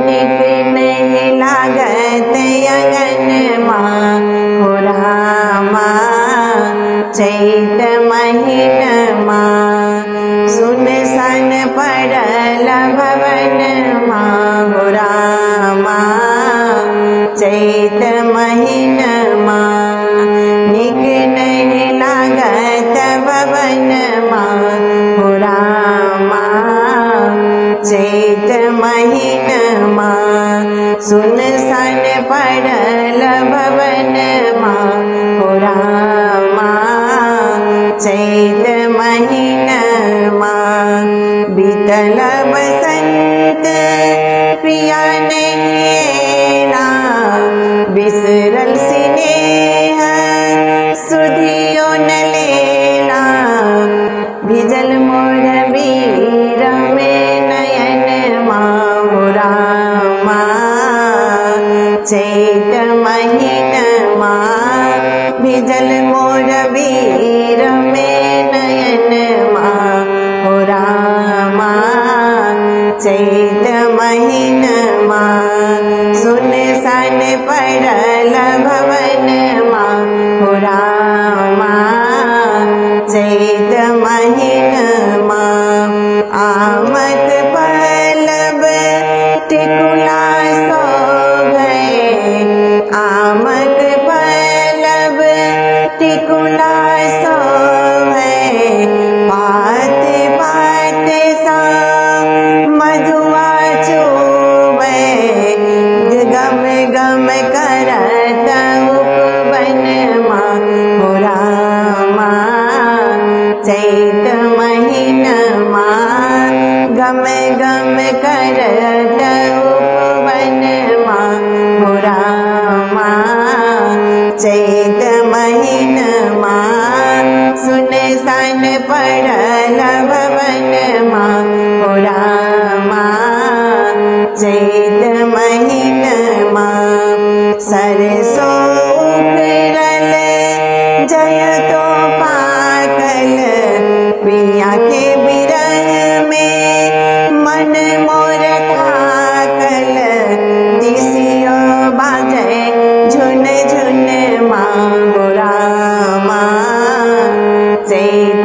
निक नहीं लागत अगन माँ हो रामा चैत महीन माँ सुन सन पड़ल भवन माँ हो रामा चैत महीन माँ निक नहीं लागत भवन माँ हो रामा चैत महीन माँ सुन सन पड़ल भवन माँ हो रामा चैत महीन माँ बीतल बसंत प्रिया नहीं ना बिसरल स्नेह सुधियो न लेना भिजल मोर वीर में नयन माँ हो रामा चैत महीन माँ भिजल मोर वीर में नयन माँ हो रामा चैत महीन माँ सुन सन पड़ल भवन माँ हो रामा चैत महीन माँ आमत पल्लव टिकुला शोभे आमत पल्लव टिकुला शोभे पात पात सा मधुआ चूबे गम गम करत उपवन माँ हो रामा चैत महीन माँ गम गम करत उपवन माँ हो रामा चैत महीन माँ सुन सन पड़ल भवन माँ हो रामा चैत महीन माँ सरसो उखड़ल जय तो पाकल पिया के बिरह में मन मोर थाकल दिसियो बाजे झुन झुन माँ हो रामा चैत